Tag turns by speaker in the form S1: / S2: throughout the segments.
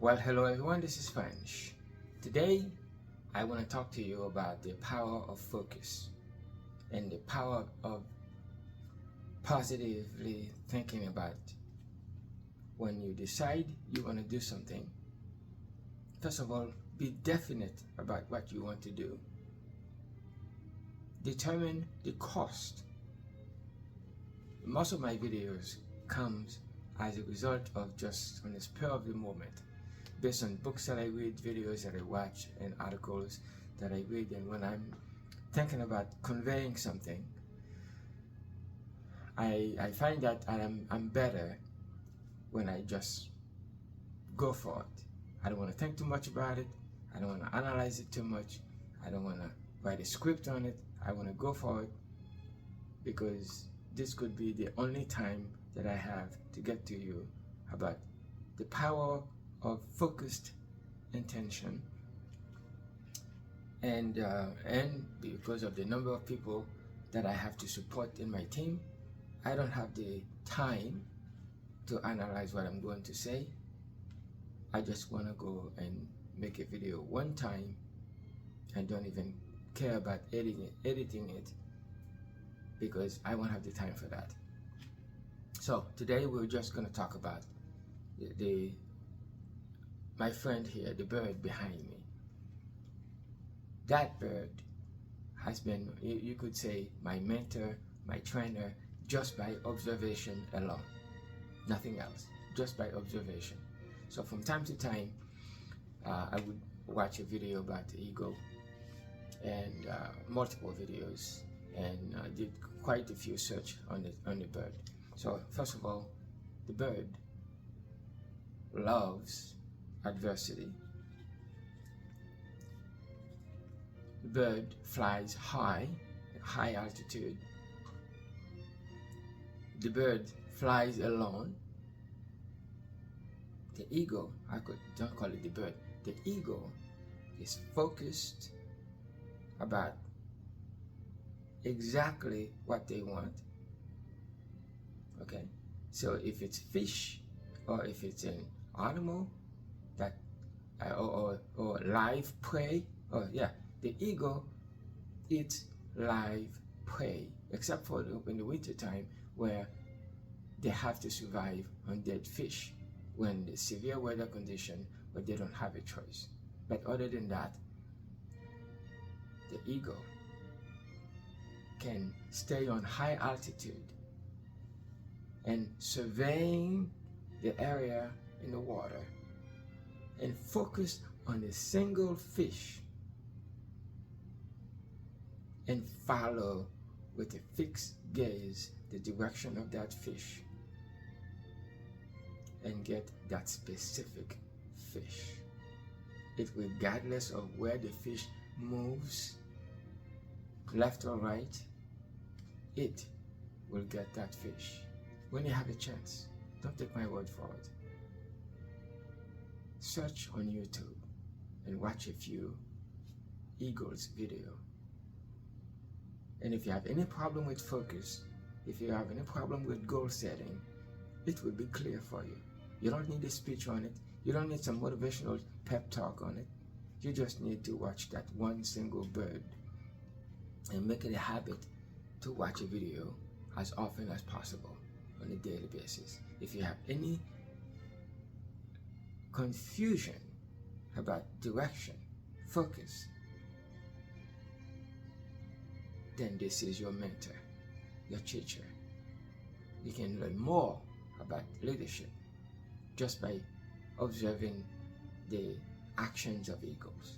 S1: Well, hello everyone, this is French. Today, I want to talk to you about the power of focus and the power of positively thinking about when you decide you want to do something. First of all, be definite about what you want to do. Determine the cost. Most of my videos comes as a result of just on the spur of the moment, based on books that I read, videos that I watch, and articles that I read. And when I'm thinking about conveying something, I find that I'm better when I just go for it. I don't want to think too much about it. I don't want to analyze it too much. I don't want to write a script on it. I want to go for it because this could be the only time that I have to get to you about the power of focused intention, and because of the number of people that I have to support in my team, I don't have the time to analyze what I'm going to say. I just want to go and make a video one time and don't even care about editing it because I won't have the time for that. So today we're just going to talk about my friend here, the bird behind me. That bird has been, you could say, my mentor, my trainer, just by observation alone. Nothing else, just by observation. So from time to time, I would watch a video about the eagle and multiple videos, and did quite a few search on the bird. So first of all, the bird loves adversity. The bird flies high altitude. The bird flies alone. The eagle, don't call it the bird, the eagle is focused about exactly what they want. Okay, so if it's fish or if it's an animal that or live prey, the eagle eats live prey, except for in the winter time where they have to survive on dead fish when the severe weather condition, but they don't have a choice. But other than that, the eagle can stay on high altitude and surveying the area in the water and focus on a single fish and follow with a fixed gaze the direction of that fish and get that specific fish. It, regardless of where the fish moves, left or right, it will get that fish. When you have a chance, don't take my word for it. Search on YouTube and watch a few eagles video. And if you have any problem with focus, if you have any problem with goal setting, it will be clear for you. You don't need a speech on it. You don't need some motivational pep talk on it. You just need to watch that one single bird and make it a habit to watch a video as often as possible on a daily basis. If you have any confusion about direction, focus, then this is your mentor, your teacher. You can learn more about leadership just by observing the actions of eagles,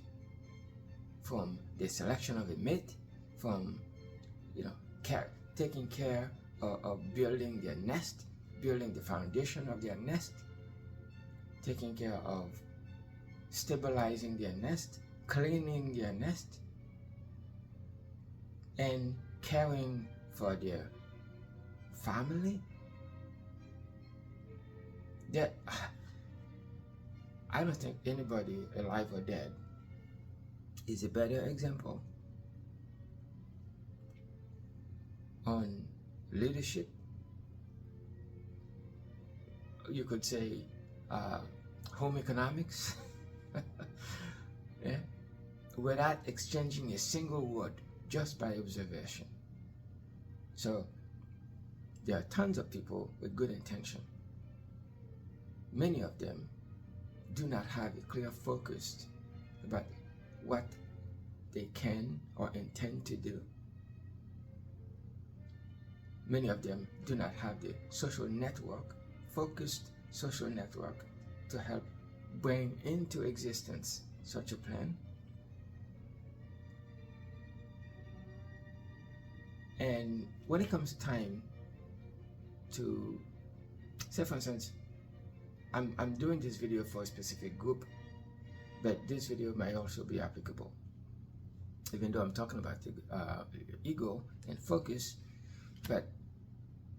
S1: from the selection of a mate, from taking care of building their nest, building the foundation of their nest, taking care of stabilizing their nest, cleaning their nest, and caring for their family. That I don't think anybody, alive or dead, is a better example on leadership. You could say home economics, yeah, without exchanging a single word, just by observation. So there are tons of people with good intention. Many of them do not have a clear focus about what they can or intend to do. Many of them do not have the social network, focused social network, to help bring into existence such a plan. And when it comes time to, say for instance, I'm doing this video for a specific group, but this video might also be applicable. Even though I'm talking about the ego and focus, but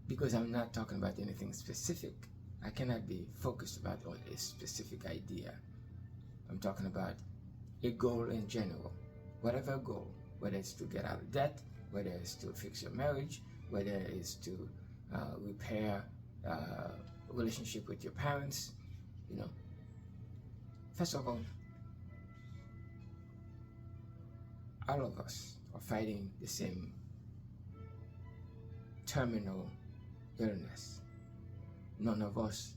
S1: because I'm not talking about anything specific, I cannot be focused about a specific idea. I'm talking about a goal in general. Whatever goal, whether it's to get out of debt, whether it's to fix your marriage, whether it's to repair relationship with your parents, you know. First of all of us are fighting the same terminal illness. None of us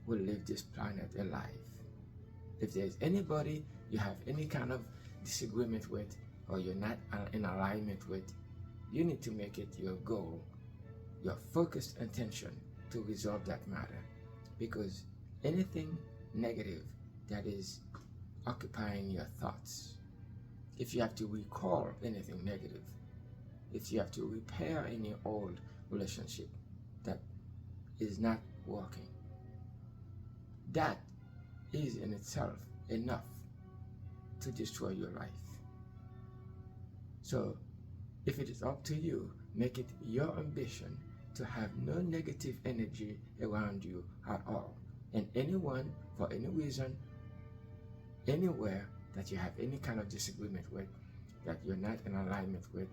S1: will leave this planet alive. If there's anybody you have any kind of disagreement with, or you're not in alignment with, you need to make it your goal, your focused intention to resolve that matter. Because anything negative that is occupying your thoughts, if you have to recall anything negative, if you have to repair any old relationship that is not working, that is in itself enough to destroy your life. So if it is up to you, make it your ambition to have no negative energy around you at all. And anyone, for any reason, anywhere that you have any kind of disagreement with, that you're not in alignment with,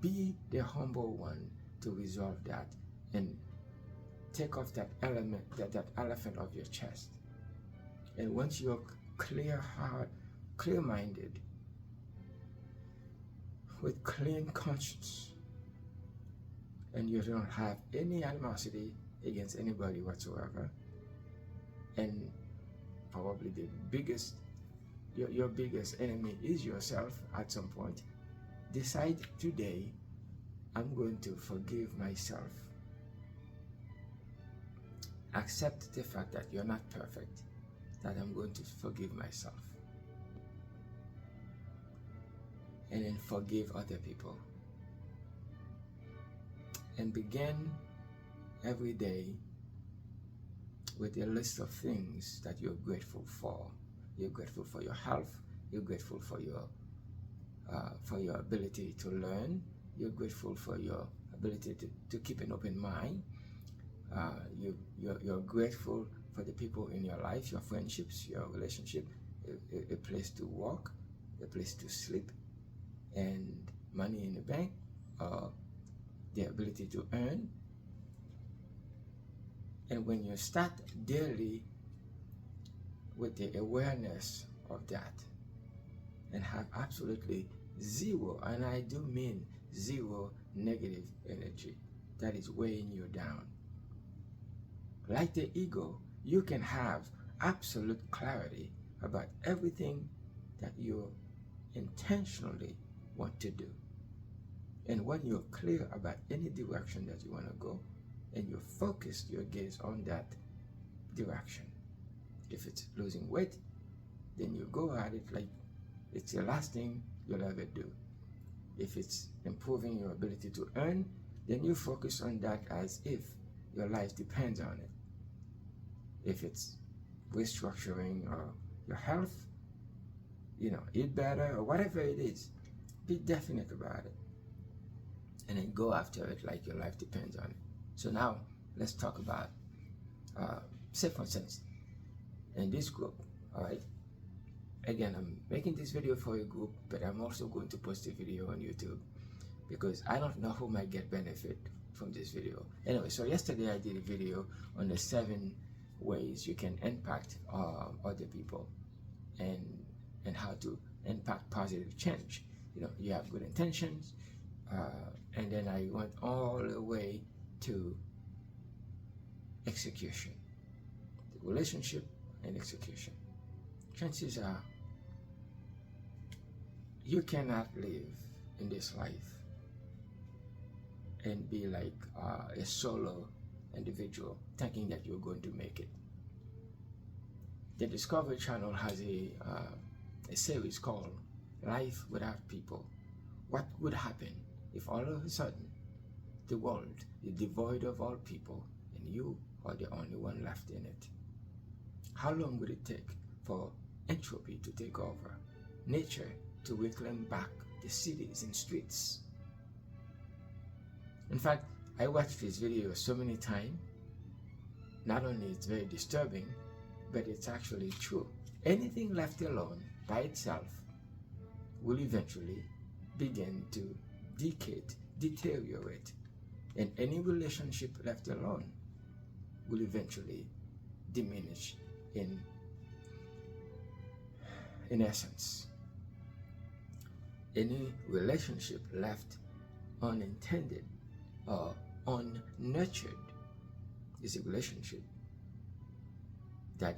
S1: be the humble one to resolve that and take off that element, that elephant of your chest. And once you're clear-minded, with clean conscience, and you don't have any animosity against anybody whatsoever, and probably the biggest, your biggest enemy is yourself at some point, decide today, I'm going to forgive myself. Accept the fact that you're not perfect, that I'm going to forgive myself. And then forgive other people. And begin every day with a list of things that you're grateful for. You're grateful for your health. You're grateful for your ability to learn. You're grateful for your ability to keep an open mind. You're grateful for the people in your life, your friendships, your relationship, a place to walk, a place to sleep, and money in the bank, the ability to earn. And when you start daily with the awareness of that, and have absolutely zero, and I do mean zero, negative energy that is weighing you down. Like the ego, you can have absolute clarity about everything that you intentionally want to do. And when you're clear about any direction that you want to go, and you focus your gaze on that direction, if it's losing weight, then you go at it like it's the last thing you'll ever do. If it's improving your ability to earn, then you focus on that as if your life depends on it. If it's restructuring or your health, eat better or whatever it is, be definite about it. And then go after it like your life depends on it. So now let's talk about, say for instance, in this group, all right? Again, I'm making this video for a group, but I'm also going to post a video on YouTube because I don't know who might get benefit from this video. Anyway, so yesterday I did a video on the 7 ways you can impact other people, and how to impact positive change. You know, you have good intentions, and then I went all the way to execution, the relationship and execution. Chances are you cannot live in this life and be like a solo individual thinking that you're going to make it. The Discovery Channel has a series called Life Without People. What would happen if all of a sudden the world is devoid of all people and you are the only one left in it? How long would it take for entropy to take over, nature to reclaim back the cities and streets? In fact, I watched this video so many times. Not only it's very disturbing, but it's actually true. Anything left alone by itself will eventually begin to deteriorate. And any relationship left alone will eventually diminish in essence. Any relationship left unintended or unnurtured is a relationship that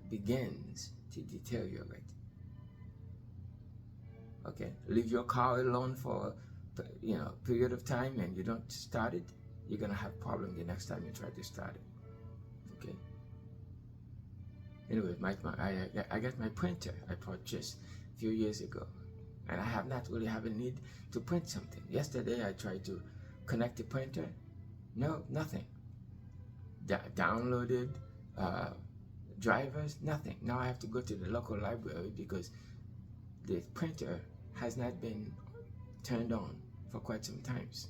S1: begins to deteriorate. Okay, leave your car alone for a period of time and you don't start it, you're gonna have problems the next time you try to start it. Okay. Anyway, I got my printer I purchased a few years ago, and I have not really have a need to print something. Yesterday I tried to connect the printer. No, nothing. Downloaded drivers, nothing. Now I have to go to the local library because the printer has not been turned on for quite some times.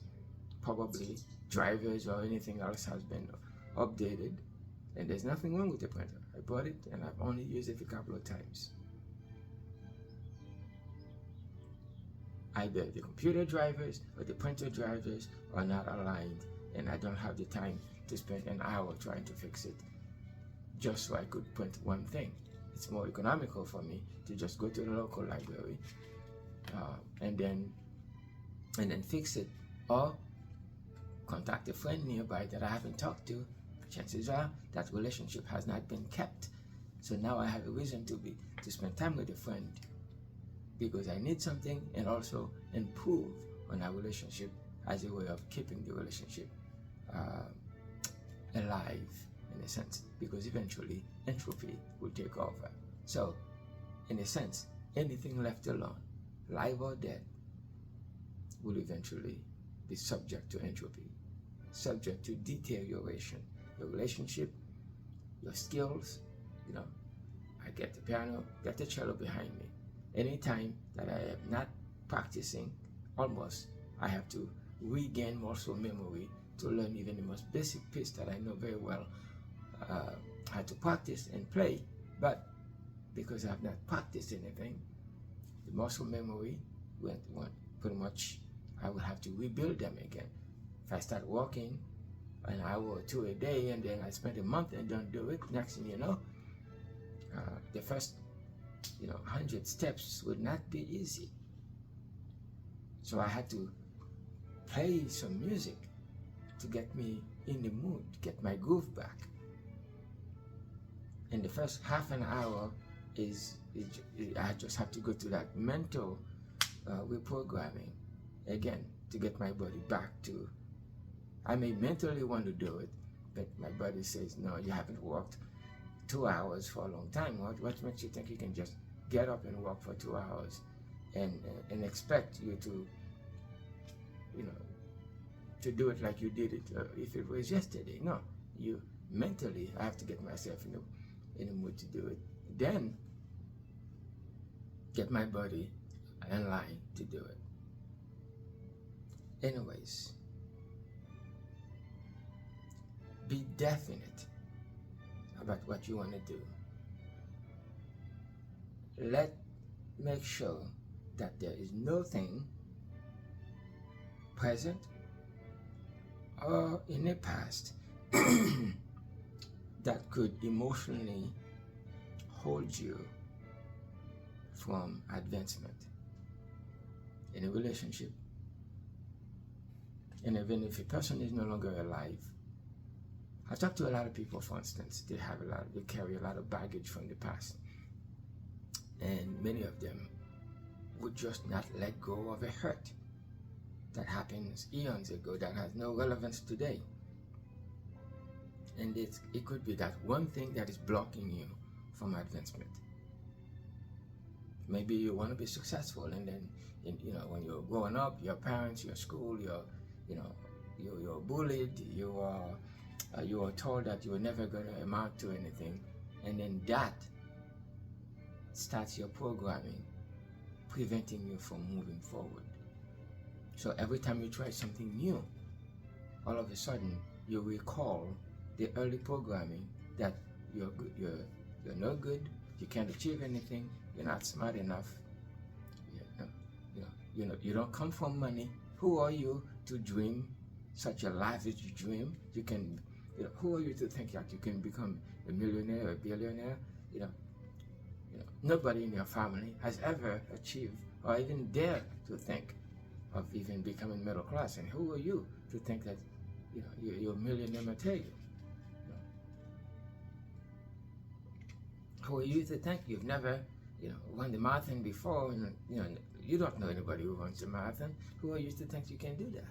S1: Probably drivers or anything else has been updated, and there's nothing wrong with the printer. I bought it and I've only used it a couple of times. Either the computer drivers or the printer drivers are not aligned, and I don't have the time to spend an hour trying to fix it just so I could print one thing. It's more economical for me to just go to the local library and then fix it, or contact a friend nearby that I haven't talked to. Chances are that relationship has not been kept, so now I have a reason to spend time with a friend because I need something, and also improve on our relationship as a way of keeping the relationship alive in a sense, because eventually entropy will take over. So in a sense, anything left alone, live or dead, will eventually be subject to entropy, subject to deterioration. Your relationship, your skills, I get the piano, get the cello behind me. Anytime that I am not practicing, almost, I have to regain muscle memory to learn even the most basic piece that I know very well. I had to practice and play, but because I have not practiced anything, the muscle memory went pretty much. I would have to rebuild them again. If I start walking an hour or two a day and then I spend a month and don't do it, next thing you know, the first 100 steps would not be easy. So I had to play some music to get me in the mood, get my groove back. And the first half an hour I just have to go to that mental reprogramming again to get my body back to. I may mentally want to do it, but my body says, no, you haven't walked 2 hours for a long time. What makes you think you can just get up and walk for 2 hours and expect you to to do it like you did it if it was yesterday? No, you mentally, I have to get myself in the mood to do it, then get my body in line to do it. Anyways, be definite about what you want to do. Make sure that there is nothing present or in the past that could emotionally hold you from advancement in a relationship. And even if a person is no longer alive, I talk to a lot of people, for instance, they carry a lot of baggage from the past. And many of them would just not let go of a hurt that happened eons ago that has no relevance today. And it could be that one thing that is blocking you from advancement. Maybe you want to be successful, and then when you're growing up, your parents, your school, you're bullied, you are told that you were never going to amount to anything, and then that starts your programming, preventing you from moving forward. So every time you try something new, all of a sudden you recall the early programming that you're no good, you can't achieve anything, you're not smart enough, you don't come from money. Who are you to dream such a life as you dream? Who are you to think that you can become a millionaire or a billionaire? Nobody in your family has ever achieved or even dared to think of even becoming middle class. And who are you to think that you're a millionaire material? Who are you to think you've never run the marathon before? And you don't know anybody who runs the marathon. Who are you to think you can do that?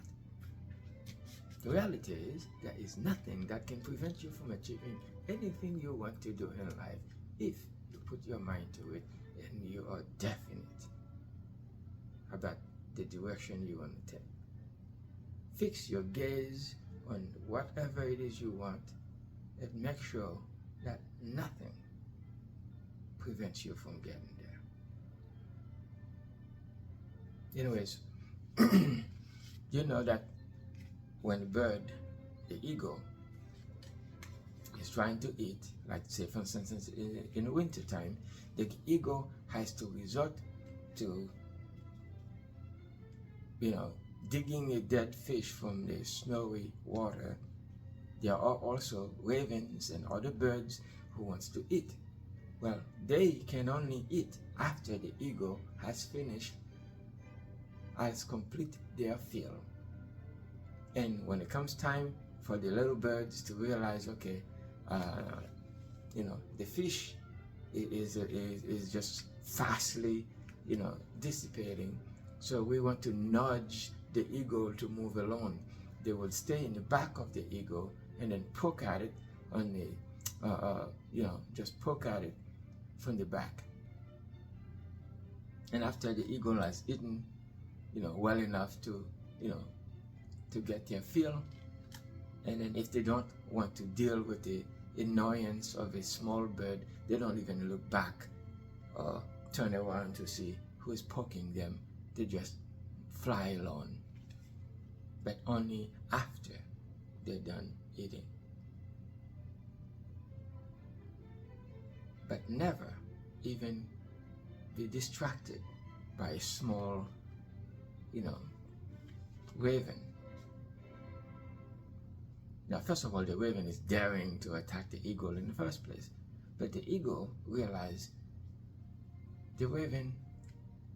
S1: The reality is there is nothing that can prevent you from achieving anything you want to do in life if you put your mind to it and you are definite about the direction you want to take. Fix your gaze on whatever it is you want and make sure that nothing prevents you from getting there. Anyways, you know that when a bird, the eagle, is trying to eat, like say for instance in the winter time, the eagle has to resort to digging a dead fish from the snowy water. There are also ravens and other birds who wants to eat. Well, they can only eat after the eagle has complete their fill. And when it comes time for the little birds to realize, okay, the fish is just fastly, dissipating. So we want to nudge the eagle to move along. They will stay in the back of the eagle and then poke at it on the, just poke at it from the back. And after the eagle has eaten, well enough to get their fill, and then if they don't want to deal with the annoyance of a small bird, they don't even look back or turn around to see who is poking them. They just fly along, but only after they're done eating. But never even be distracted by a small, raven. Now, first of all, the raven is daring to attack the eagle in the first place. But the eagle realized the raven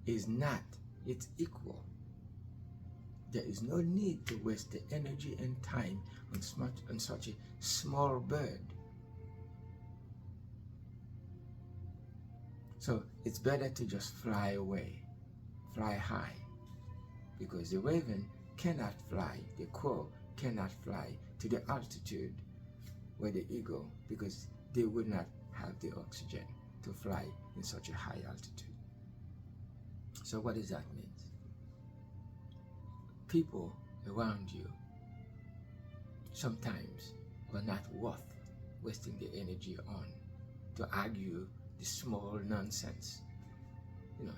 S1: is not its equal. There is no need to waste the energy and time on such a small bird. So it's better to just fly away, fly high, because the raven cannot fly, the crow cannot fly to the altitude where the eagle, because they would not have the oxygen to fly in such a high altitude. So what does that mean? People around you sometimes are not worth wasting the energy on to argue the small nonsense.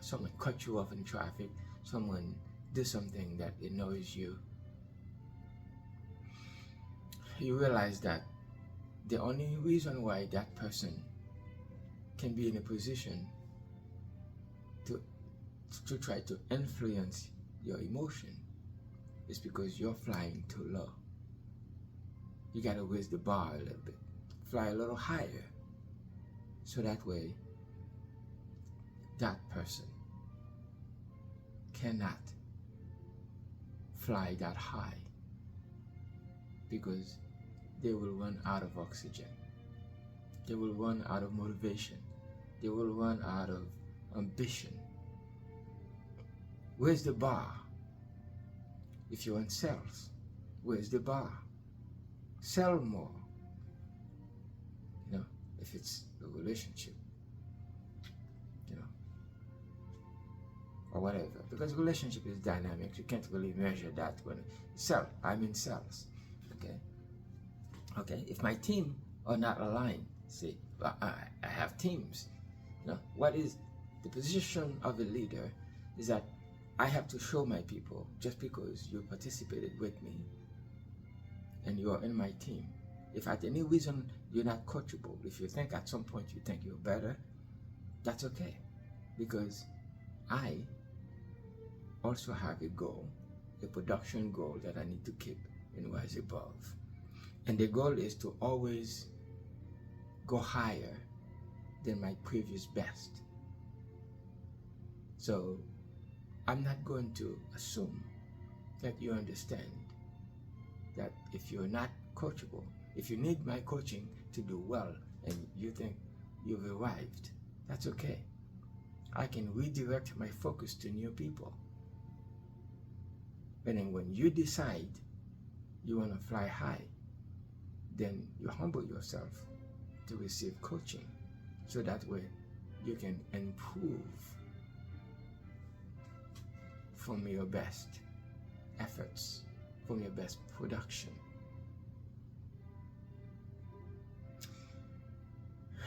S1: Someone cut you off in traffic, someone do something that annoys you. You realize that the only reason why that person can be in a position to try to influence your emotion is because you're flying too low. You got to raise the bar a little bit, fly a little higher, so that way that person cannot fly that high, because they will run out of oxygen, they will run out of motivation, they will run out of ambition. Where's the bar? If you're in sales, where's the bar? Sell more. You know, if it's a relationship, you know, or whatever. Because relationship is dynamic. You can't really measure that when I'm in sales. Okay. If my team are not aligned, say, I have teams. You know, what is the position of a leader is that I have to show my people, just because you participated with me and you are in my team. If at any reason you're not coachable, if you think at some point you think you're better, that's okay. Because I also have a goal, a production goal that I need to keep and rise above. And the goal is to always go higher than my previous best. So I'm not going to assume that you understand that if you're not coachable, if you need my coaching to do well and you think you've arrived, that's okay. I can redirect my focus to new people. And then when you decide you want to fly high, then you humble yourself to receive coaching, so that way you can improve from your best efforts, from your best production.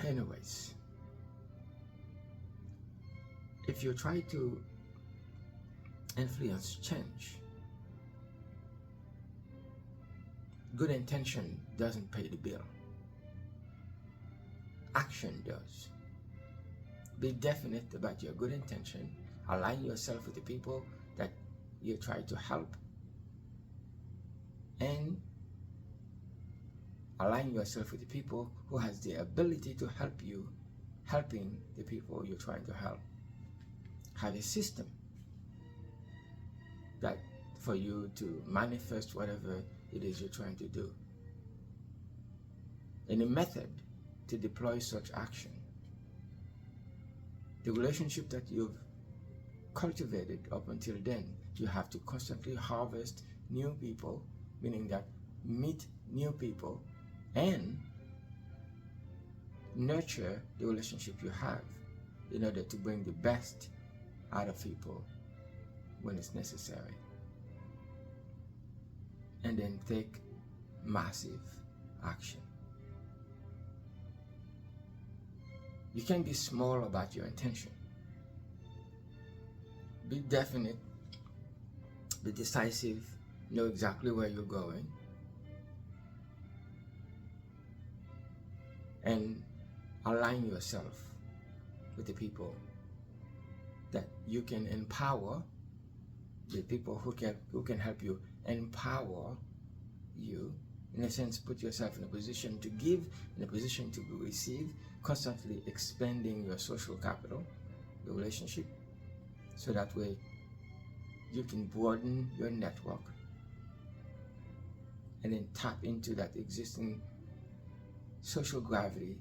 S1: Anyways, if you try to influence change, good intention doesn't pay the bill. Action does. Be definite about your good intention. Align yourself with the people that you try to help, and align yourself with the people who has the ability to help you, helping the people you're trying to help. Have a system that for you to manifest whatever it is you're trying to do, and a method to deploy such action. The relationship that you've cultivated up until then, you have to constantly harvest new people, meaning that meet new people and nurture the relationship you have in order to bring the best out of people when it's necessary. And then take massive action. You can be small about your intention. Be definite, be decisive, know exactly where you're going, and align yourself with the people that you can empower, the people who can help you empower you, in a sense, put yourself in a position to give, in a position to receive, constantly expanding your social capital, your relationship, so that way you can broaden your network and then tap into that existing social gravity.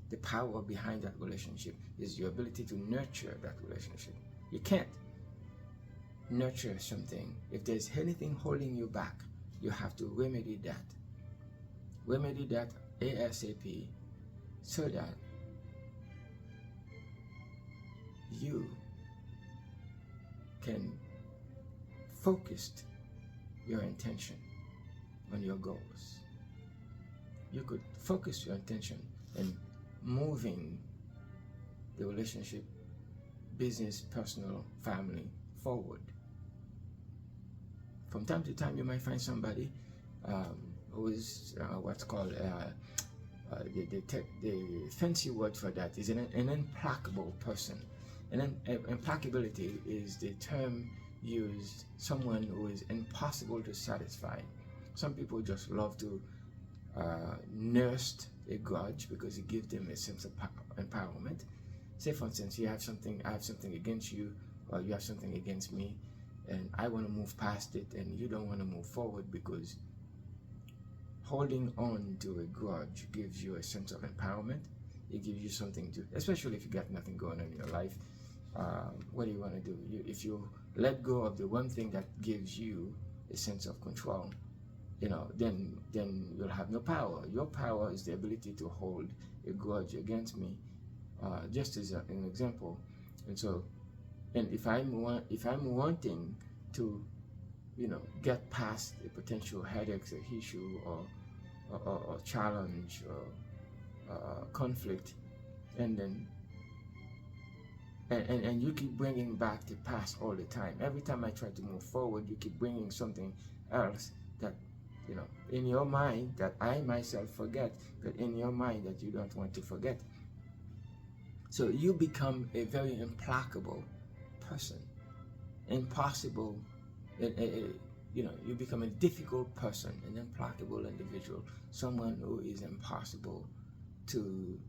S1: The power behind that relationship is your ability to nurture that relationship. You can't nurture something if there's anything holding you back. You have to remedy that. Remedy that ASAP, so that you can focus your intention on your goals. You could focus your intention in moving the relationship, business, personal, family forward. From time to time, you might find somebody who is what's called the fancy word for that is an implacable person. And implacability is the term used, someone who is impossible to satisfy. Some people just love to nursed a grudge because it gives them a sense of empowerment. Say for instance, I have something against you, or you have something against me, and I want to move past it and you don't want to move forward, because holding on to a grudge gives you a sense of empowerment. It gives you something to, especially if you got nothing going on in your life. What do you want to do? If you let go of the one thing that gives you a sense of control, then you'll have no power. Your power is the ability to hold a grudge against me, just as an example. And so, and if I'm wanting to, get past a potential headaches or issue or challenge or conflict, and then and you keep bringing back the past all the time. Every time I try to move forward, you keep bringing something else that, in your mind, that I myself forget, but in your mind that you don't want to forget. So you become a very implacable person, impossible. You become a difficult person, an implacable individual, someone who is impossible to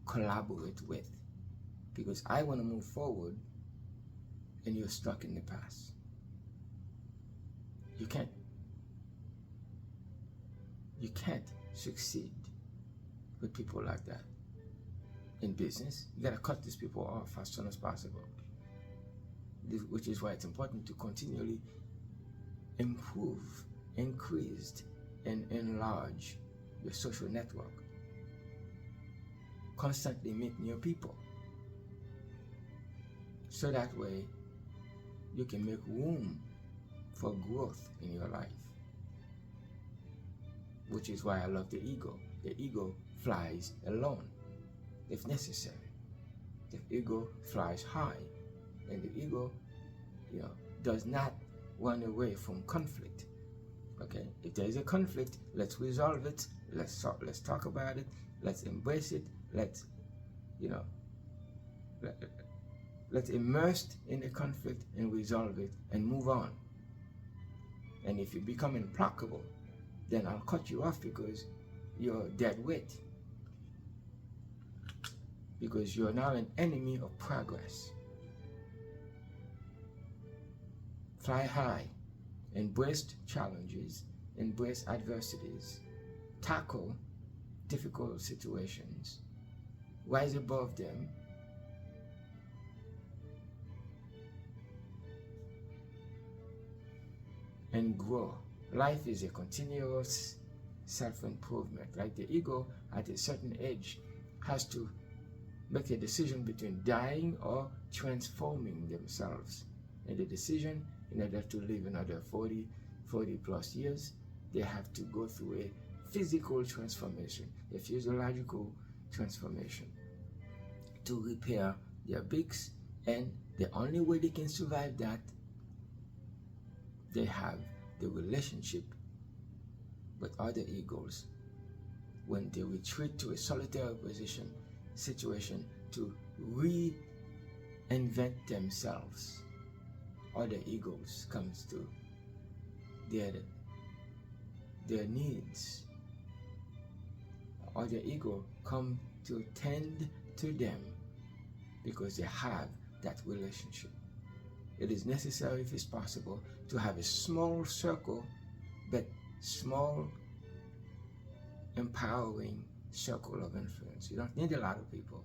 S1: collaborate with, because I want to move forward and you're stuck in the past. You can't succeed with people like that. In business, you gotta cut these people off as soon as possible. Which is why it's important to continually improve, increase, and enlarge your social network. Constantly meet new people, so that way you can make room for growth in your life. Which is why I love the ego. The ego flies alone if necessary. The ego flies high, and the ego, does not run away from conflict. Okay, if there is a conflict, let's resolve it. Let's talk about it. Let's embrace it. Let's immerse in the conflict and resolve it and move on. And if you become implacable, then I'll cut you off because you're dead weight. Because you're now an enemy of progress. Fly high, embrace challenges, embrace adversities, tackle difficult situations, rise above them, and grow. Life is a continuous self-improvement. Like the ego, at a certain age, has to make a decision between dying or transforming themselves. And the decision, in order to live another 40 plus years, they have to go through a physical transformation, a physiological transformation, to repair their beaks. And the only way they can survive that, they have the relationship with other egos. When they retreat to a solitary situation to reinvent themselves, other egos comes to their needs. Other ego come to tend to them because they have that relationship. It is necessary, if it's possible, to have a small circle, but small, empowering circle of influence. You don't need a lot of people,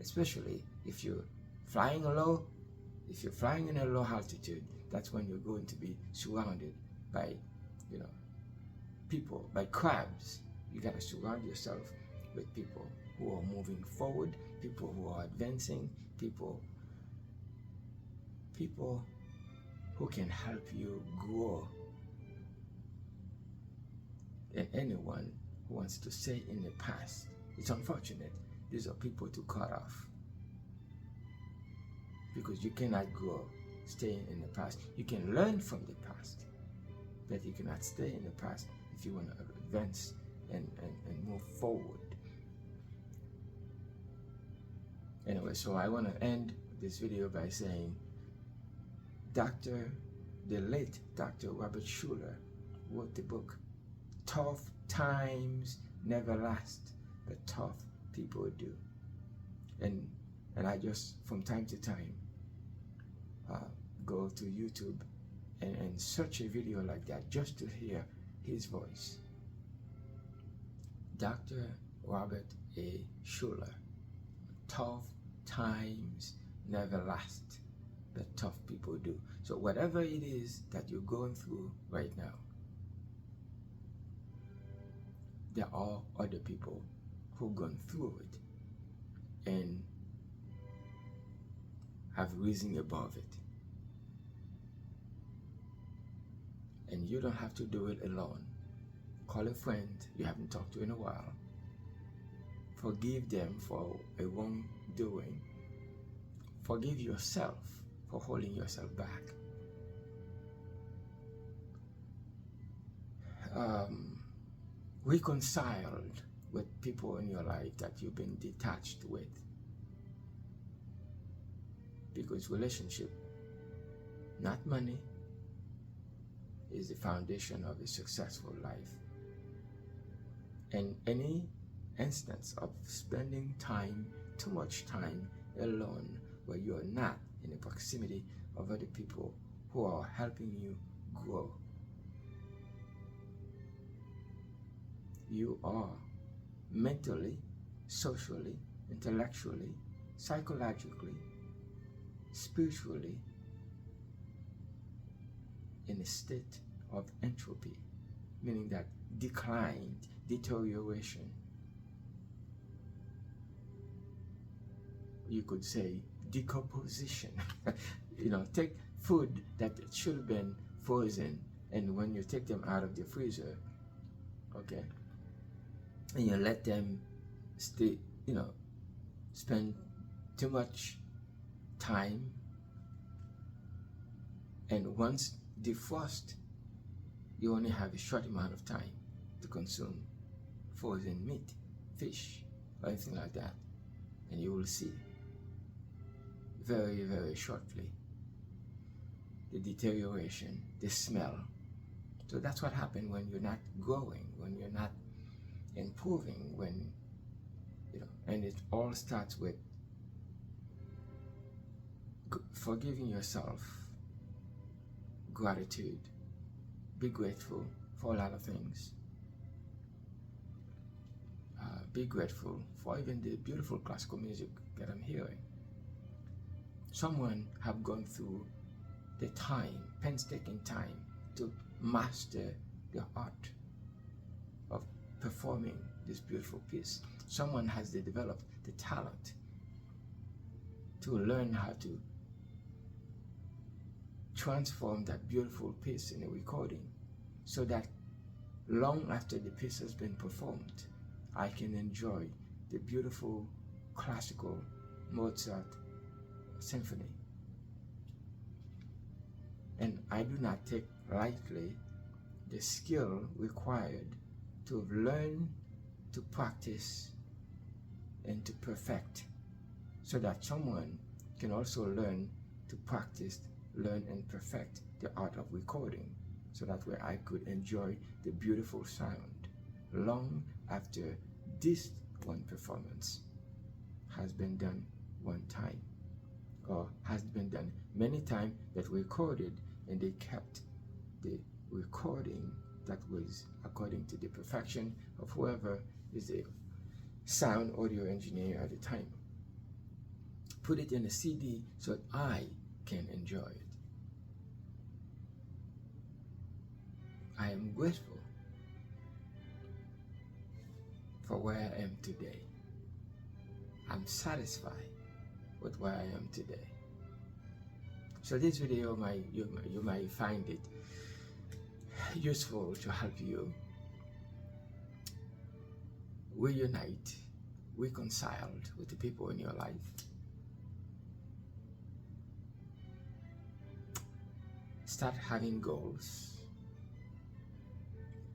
S1: especially if you're flying low. If you're flying in a low altitude, that's when you're going to be surrounded by, people, by crabs. You gotta surround yourself with people who are moving forward, people who are advancing, people who can help you grow. And anyone who wants to stay in the past, it's unfortunate. These are people to cut off. Because you cannot grow staying in the past. You can learn from the past, but you cannot stay in the past if you want to advance and move forward. Anyway, so I want to end this video by saying the late Dr. Robert Schuller wrote the book Tough times never last, but tough people do. And I just, from time to time, go to YouTube and search a video like that just to hear his voice. Dr. Robert A. Schuller. Tough times never last, but tough people do. So whatever it is that you're going through right now, there are other people who've gone through it and have risen above it. And you don't have to do it alone. Call a friend you haven't talked to in a while. Forgive them for a wrongdoing. Forgive yourself for holding yourself back. Reconciled with people in your life that you've been detached with. Because relationship, not money, is the foundation of a successful life. And any instance of spending time, too much time alone, where you are not in the proximity of other people who are helping you grow. You are mentally, socially, intellectually, psychologically, spiritually in a state of entropy, meaning that declined, deterioration. You could say decomposition. Take food that should have been frozen, and when you take them out of the freezer, okay, and you let them stay, spend too much time, and once defrost, you only have a short amount of time to consume frozen meat, fish, or anything like that, and you will see very, very shortly the deterioration, the smell. So that's what happens when you're not growing, when you're not improving, when and it all starts with forgiving yourself, gratitude, be grateful for a lot of things. Be grateful for even the beautiful classical music that I'm hearing. Someone have gone through the time, painstaking time, to master the art of performing this beautiful piece. Someone has developed the talent to learn how to transform that beautiful piece in a recording, so that long after the piece has been performed, I can enjoy the beautiful classical Mozart symphony. And I do not take lightly the skill required to have learned to practice and to perfect, so that someone can also learn to practice, learn and perfect the art of recording, so that way I could enjoy the beautiful sound long after this one performance has been done one time, or has been done many times, that recorded, and they kept the recording that was according to the perfection of whoever is the sound audio engineer at the time. Put it in a CD so that I can enjoy it. I am grateful for where I am today. I'm satisfied with where I am today. So this video, you might find it useful to help you reunite, reconciled with the people in your life. Start having goals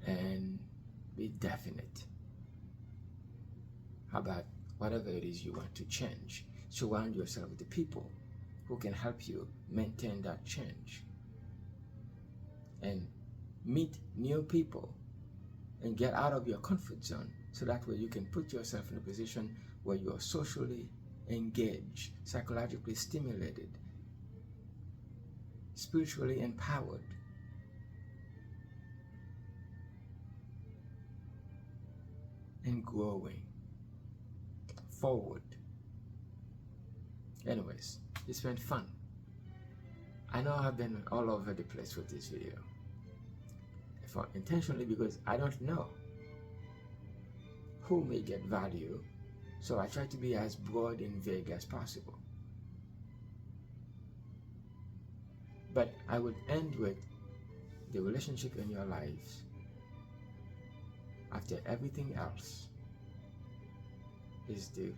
S1: and be definite about whatever it is you want to change. Surround yourself with the people who can help you maintain that change. And meet new people and get out of your comfort zone, so that way you can put yourself in a position where you are socially engaged, psychologically stimulated, spiritually empowered, and growing forward. Anyways, it's been fun. I know I've been all over the place with this video, intentionally, because I don't know who may get value, so I try to be as broad and vague as possible. But I would end with the relationship in your lives, after everything else, is the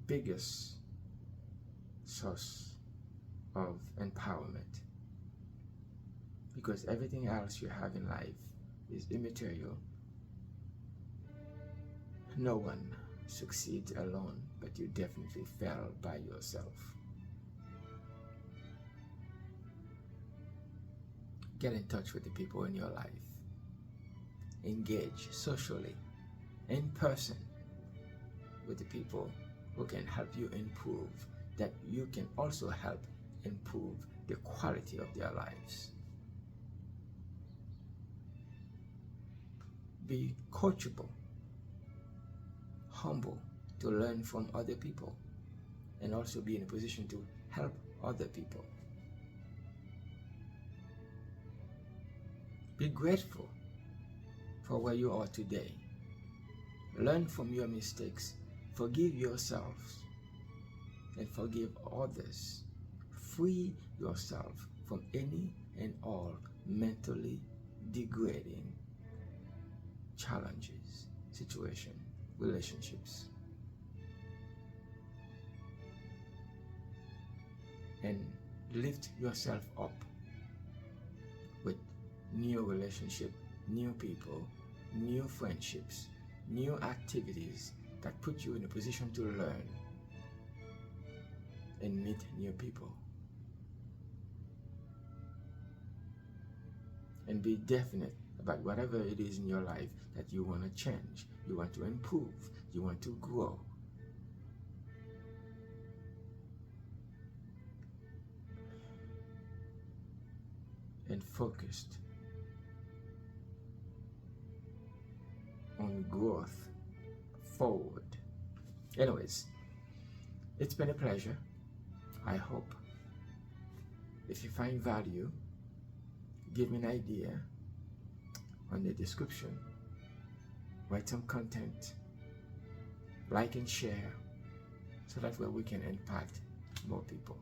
S1: biggest source of empowerment, because everything else you have in life is immaterial. No one succeeds alone, but you definitely fail by yourself. Get in touch with the people in your life. Engage socially, in person, with the people who can help you improve, that you can also help improve the quality of their lives. Be coachable, humble to learn from other people, and also be in a position to help other people. Be grateful for where you are today. Learn from your mistakes. Forgive yourselves and forgive others. Free yourself from any and all mentally degrading challenges, situations, relationships. And lift yourself up with new relationships, new people, new friendships, new activities that put you in a position to learn and meet new people. And be definite about whatever it is in your life that you want to change, you want to improve, you want to grow. And focused on growth forward. Anyways, it's been a pleasure. I hope if you find value, give me an idea on the description, write some content, like and share, so that way we can impact more people.